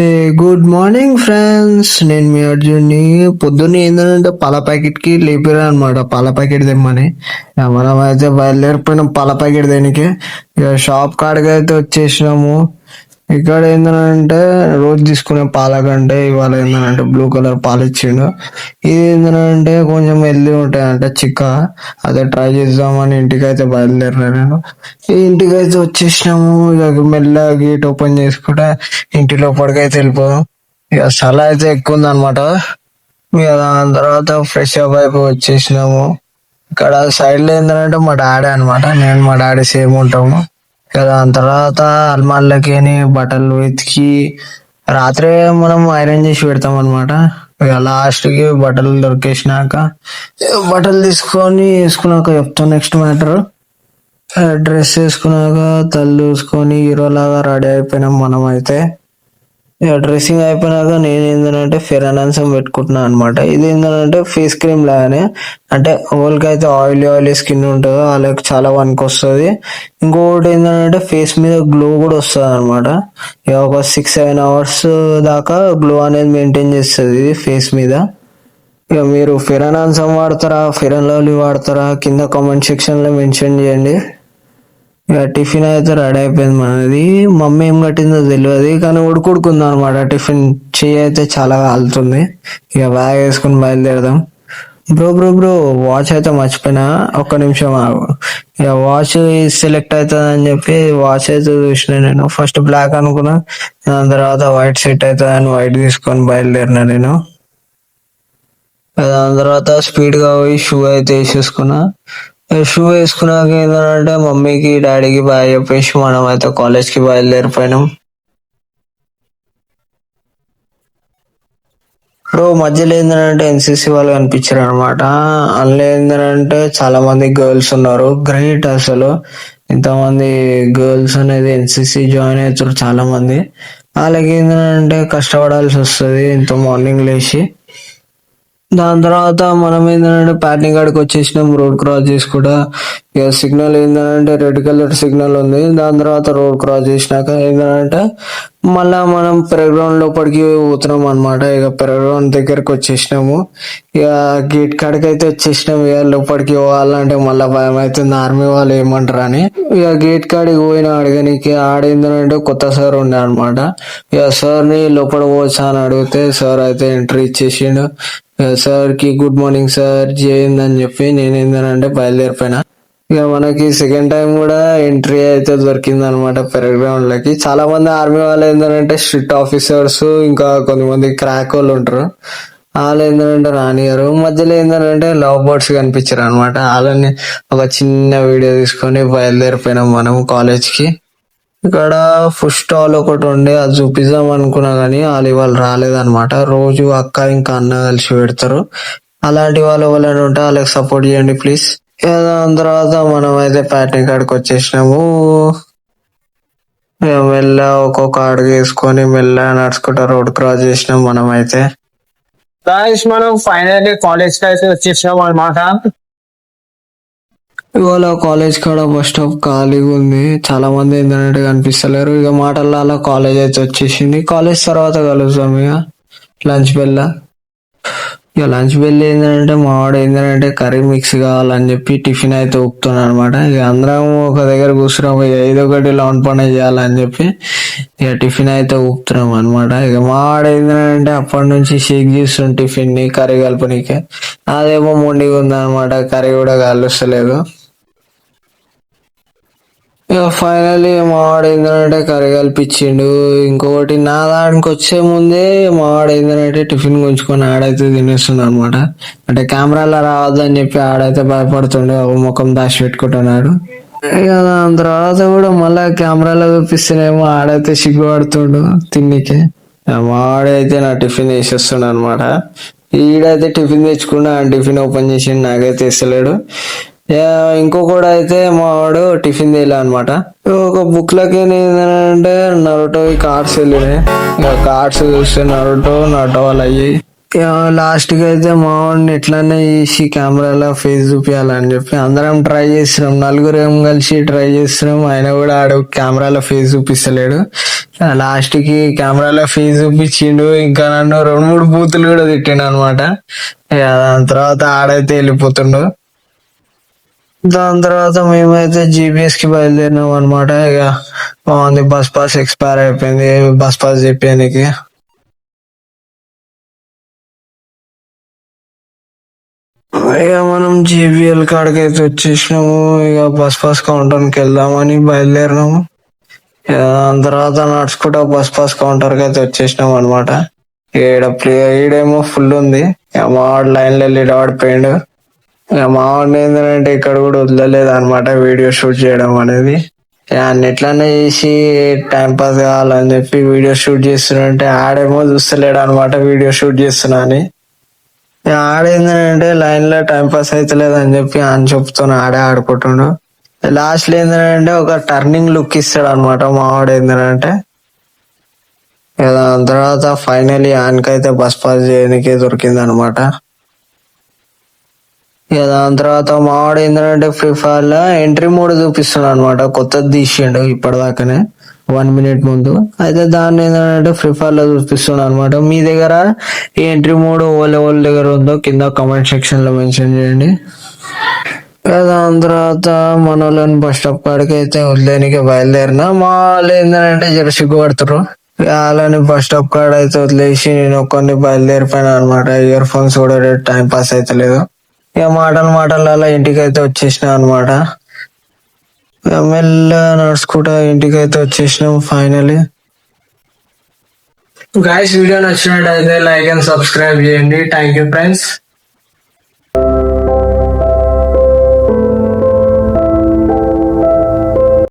A good morning friends, నేను మీ అర్జున్ని. పొద్దున్న ఏంటంటే పాల ప్యాకెట్ కి లేపారు అనమాట, పాల ప్యాకెట్ తెమ్మని. మనం అయితే బయలుదేరిపోయినాం పాల ప్యాకెట్ దేనికి. ఇక షాప్ కాడికి అయితే వచ్చేసినాము. ఇక్కడ ఏంటంటే రోజు తీసుకునే పాల కంటే ఇవాళ ఏంటంటే బ్లూ కలర్ పాలు ఇచ్చిండు. ఇది ఏంటంటే కొంచెం హెల్దీ ఉంటాయి అంటే చిక్క. అదే ట్రై చేద్దామని ఇంటికి అయితే బయలుదేరినా నేను. ఈ ఇంటికి అయితే వచ్చేసినాము. ఇక మెల్లగా గేట్ ఓపెన్ చేసుకుంటే ఇంటి లోపలికి అయితే వెళ్ళిపోదాం. ఇక స్థలం అయితే ఎక్కువ ఉంది అనమాట. ఇక దాని తర్వాత ఫ్రెష్ అప్ అయిపోయి వచ్చేసినాము. ఇక్కడ సైడ్ లో ఏంటంటే మా డాడీ అనమాట, నేను మా డాడీ సేమ్ ఉంటాము. ఇక దాని తర్వాత అల్మార్లకి బట్టలు వెతికి రాత్రే మనం ఐరన్ చేసి పెడతాం అనమాట. ఇక లాస్ట్ కి బట్టలు దొరికేసినాక బట్టలు తీసుకొని వేసుకున్నాక చెప్తాం నెక్స్ట్ మ్యాటర్. డ్రెస్ వేసుకున్నాక తల్లు చూసుకొని హీరో లాగా రెడీ అయిపోయినాం మనం అయితే. ఇక డ్రెస్సింగ్ అయిపోయినాక నేను ఏంటంటే ఫెరానాన్సం పెట్టుకుంటున్నాను అనమాట. ఇది ఏంటంటే ఫేస్ క్రీమ్ లాగానే, అంటే వాళ్ళకి అయితే ఆయిలీ స్కిన్ ఉంటుందో వాళ్ళకి చాలా పనికి వస్తుంది. ఇంకొకటి ఏంటంటే ఫేస్ మీద గ్లో కూడా వస్తుంది అనమాట. ఇక ఒక 6-7 అవర్స్ దాకా గ్లో అనేది మెయింటైన్ చేస్తుంది ఫేస్ మీద. ఇక మీరు ఫెరానాన్సం వాడతారా, ఫెరన్ లవ్లీ వాడతారా, కింద కామెంట్ సెక్షన్ లో మెన్షన్ చేయండి. ఇక టిఫిన్ అయితే రెడీ అయిపోయింది మనది. మమ్మీ ఏం కట్టిందో తెలియదు కానీ ఉడుకుడుకుంది అనమాట. టిఫిన్ చెయ్యి అయితే చాలా కాలుతుంది. ఇక బ్యాగ్ వేసుకుని బయలుదేరదాం. బ్రో బ్రో బ్రో వాచ్ అయితే మర్చిపోయినా, ఒక్క నిమిషం ఆగు. ఇక వాచ్ సెలెక్ట్ అవుతుంది అని చెప్పి వాచ్ అయితే చూసిన నేను. ఫస్ట్ బ్లాక్ అనుకున్నా, దాని తర్వాత వైట్ సెట్ అవుతుంది అని వైట్ తీసుకొని బయలుదేరినా నేను. దాని తర్వాత స్పీడ్ గా పోయి షూ అయితే వేసేసుకున్నా. షూ వేసుకున్నాక ఏంటంటే మమ్మీకి డాడీకి బాయ్ చెప్పేసి మనం అయితే కాలేజ్ కి బయలుదేరిపోయినాం. ఇప్పుడు మధ్యలో ఏంటంటే ఎన్సిసి వాళ్ళు కనిపించారు అనమాట. అందులో ఏంటంటే చాలా మంది గర్ల్స్ ఉన్నారు. గ్రేట్ అసలు, ఇంతమంది గర్ల్స్ అనేది ఎన్సిసి జాయిన్ అవుతారు చాలా మంది. వాళ్ళకి ఏంటంటే కష్టపడాల్సి వస్తుంది ఇంత మార్నింగ్ లేచి. దాని తర్వాత మనం ఏంటంటే ప్యాటింగ్ కాడికి వచ్చేసినాం. రోడ్ క్రాస్ చేసుకుంటా ఇక సిగ్నల్ ఏంటంటే రెడ్ కలర్ సిగ్నల్ ఉంది. దాని తర్వాత రోడ్ క్రాస్ చేసినాక ఏంటంటే మళ్ళా మనం పెరగ్రౌండ్ లోపలికి పోతున్నాం అనమాట. ఇక పెరగ్రౌండ్ దగ్గరకు వచ్చేసినాము. ఇక గేట్ కాడికి అయితే వచ్చేసినాం. ఇక లోపలికి పోవాలంటే మళ్ళా భయం అవుతుంది, ఆర్మీ వాళ్ళు ఏమంటారు అని. ఇక గేట్ కాడికి పోయిన అడగనికి ఆడేందంటే కొత్త సార్ ఉండే అనమాట. ఇక సార్ ని లోపల పోవచ్చా అని అడిగితే సార్ అయితే ఎంట్రీ ఇచ్చేసిండు. సార్ కి గుడ్ మార్నింగ్ సార్ జయంద్ అని చెప్పి నేను ఏంటంటే బయలుదేరిపోయినా. ఇక మనకి సెకండ్ టైం కూడా ఎంట్రీ అయితే దొరికింది అనమాట పెరగ్రౌండ్ లకి. చాలా మంది ఆర్మీ వాళ్ళు ఏంటంటే స్ట్రిక్ట్ ఆఫీసర్స్, ఇంకా కొంతమంది క్రాక్ వాళ్ళు ఉంటారు. వాళ్ళు ఏంటంటే రానియరు. మధ్యలో ఏంటంటే లవ్ బర్డ్స్ కనిపించారు అనమాట. వాళ్ళని ఒక చిన్న వీడియో తీసుకొని బయలుదేరిపోయినాం మనం కాలేజ్ కి. ఇక్కడ ఫుడ్ స్టాల్ ఒకటి ఉండే, అది చూపిద్దాం అనుకున్నా కానీ వాళ్ళు రాలేదన్నమాట. రోజు అక్క ఇంకా అన్న కలిసి పెడతారు. అలాంటి వాళ్ళు ఎవరైనా ఉంటే వాళ్ళకి సపోర్ట్ చేయండి ప్లీజ్. దాని తర్వాత మనం అయితే ప్యాటింగ్ కాడికి వచ్చేసినాము. మెల్ల ఒక్కొక్క అడుగు వేసుకొని మెల్ల నడుచుకుంటా రోడ్ క్రాస్ చేసినాం మనం అయితే. మనం ఫైనల్లీ కాలేజ్ కి అయితే వచ్చేసాం అనమాట. ఇవాళ కాలేజ్ కాడ బస్ స్టాప్ ఖాళీగా ఉంది, చాలా మంది ఏంటంటే కనిపిస్తలేరు. ఇక మాటల్లో అలా కాలేజ్ అయితే వచ్చేసింది. కాలేజ్ తర్వాత కలుద్దాం ఇక లంచ్ బెల్. ఇక లంచ్ బెల్ ఏంటంటే మావాడు ఏంటంటే కర్రీ మిక్స్ కావాలని చెప్పి టిఫిన్ అయితే ఊపుతున్నాడు అనమాట. ఇక అందరం ఒక దగ్గర కూర్చున్నాం. ఇక ఏదో ఒకటి లాన్ పని చేయాలని చెప్పి ఇక టిఫిన్ అయితే ఊపుతున్నాం అనమాట. ఇక మావాడు ఏంటంటే అప్పటి నుంచి షేక్ చేస్తున్నాం టిఫిన్ ని కర్రీ కలపనీకే. అదేమో మొండిగా ఉందన్నమాట, కర్రీ కూడా కలుస్తలేదు. ఇక ఫైనల్లీ మావాడు ఏంటంటే కర్రీ కల్పించిండు. ఇంకొకటి నా దానికి వచ్చే ముందే మావాడు ఏంటంటే టిఫిన్ గుంచుకొని ఆడైతే తినేస్తుండ అనమాట. అంటే కెమెరాలో రావద్దని చెప్పి ఆడైతే భయపడుతుండే, ముఖం దాచి పెట్టుకుంటున్నాడు. ఇక దాని తర్వాత కూడా మళ్ళా కెమెరాలో చూపిస్తేనేమో ఆడైతే సిగ్గుపడుతుండు తిన్నికే. మావాడైతే నా టిఫిన్ వేసేస్తుండ అనమాట. ఈడైతే టిఫిన్ తెచ్చుకున్నా, టిఫిన్ ఓపెన్ చేసి నాకైతే ఇస్తలేడు. ఇంకొకడు అయితే మా వాడు టిఫిన్ తీయలే అనమాట. ఒక బుక్ లకి ఏంటంటే నరుటో కార్డ్స్ వెళ్ళినాయి. ఇక కార్డ్స్ చూస్తే నరుటో వాళ్ళు అయ్యి లాస్ట్ కి అయితే మా వాడిని ఎట్లనే చేసి కెమెరాలో ఫేస్ చూపించాలని చెప్పి అందరం ట్రై చేస్తున్నాం. నలుగురు ఏం కలిసి ట్రై చేస్తున్నాం, ఆయన కూడా ఆడు కెమెరాలో ఫేస్ చూపిస్తలేడు. లాస్ట్ కి కెమెరాలో ఫీజు చూపించిండు, ఇంకా నన్ను 2-3 బూతులు కూడా తిట్టిండు అనమాట. దాని తర్వాత ఆడైతే వెళ్ళిపోతుండు. దాని తర్వాత మేమైతే జీబీఎస్ కి బయలుదేరినాం అనమాట. ఇక బాగుంది, బస్ పాస్ ఎక్స్పైర్ అయిపోయింది, బస్ పాస్ చెప్పానికి. ఇక మనం జీబీఎల్ కాడికి అయితే వచ్చేసినాము. ఇక బస్ పాస్ కౌంటర్కి వెళ్దామని బయలుదేరినాము. ఇక దాని తర్వాత నడుచుకుంటా బస్ పాస్ కౌంటర్ కి అయితే వచ్చేసినాం అనమాట. ఈడేమో ఫుల్ ఉంది. ఇక మావాడు లైన్ లో వెళ్ళి పడిపోయిండు. ఇక మావాడిని ఏంటంటే ఇక్కడ కూడా వదలలేదు అనమాట వీడియో షూట్ చేయడం అనేది. ఎట్లానే చేసి టైం పాస్ కావాలని చెప్పి వీడియో షూట్ చేస్తున్నంటే ఆడేమో చూస్తలేడు అనమాట వీడియో షూట్ చేస్తున్నా అని. ఆడేందంటే లైన్ లో టైం పాస్ అవుతలేదు అని చెప్పి అని చెప్తాను ఆడే ఆడుకుంటుండు. లాస్ట్ లో ఏంటంటే ఒక టర్నింగ్ లుక్ ఇస్తాడు అనమాట మావాడు ఏంటంటే. దాని తర్వాత ఫైనలీ ఆయనకైతే బస్ పాస్ చేయడానికి దొరికింది అనమాట. దాని తర్వాత మావాడు ఏంటంటే ఫ్రీ ఫైర్ లో ఎంట్రీ మోడ్ చూపిస్తున్నాడు అనమాట. కొత్తది తీసిండు ఇప్పటిదాకానే 1 minute ముందు. అయితే దాన్ని ఏంటంటే ఫ్రీ ఫైర్ లో చూపిస్తున్నాడు అనమాట. మీ దగ్గర ఈ ఎంట్రీ మోడ్ ఓళ్ళ దగ్గర ఉందో కింద కామెంట్ సెక్షన్ లో మెన్షన్ చేయండి. దాని తర్వాత మన వాళ్ళని బస్ స్టాప్ కాడికి అయితే వదిలేనికి బయలుదేరిన. మా వాళ్ళు ఏంటంటే జర సిగ్గుపడుతున్నారు. వాళ్ళని బస్ స్టాప్ కాడ అయితే వదిలేసి నేను ఒక్కరిని బయలుదేరిపోయినా అనమాట. ఇయర్ ఫోన్స్ కూడా టైం పాస్ అయితే లేదు. ఇక మాటల ఇంటికి అయితే వచ్చేసినా అనమాట. మెల్లగా నడుచుకుంటా ఇంటికి అయితే వచ్చేసినాం ఫైనలీ. గైస్, వీడియో నచ్చినట్టయితే లైక్ అండ్ సబ్స్క్రైబ్ చేయండి. Thank you friends.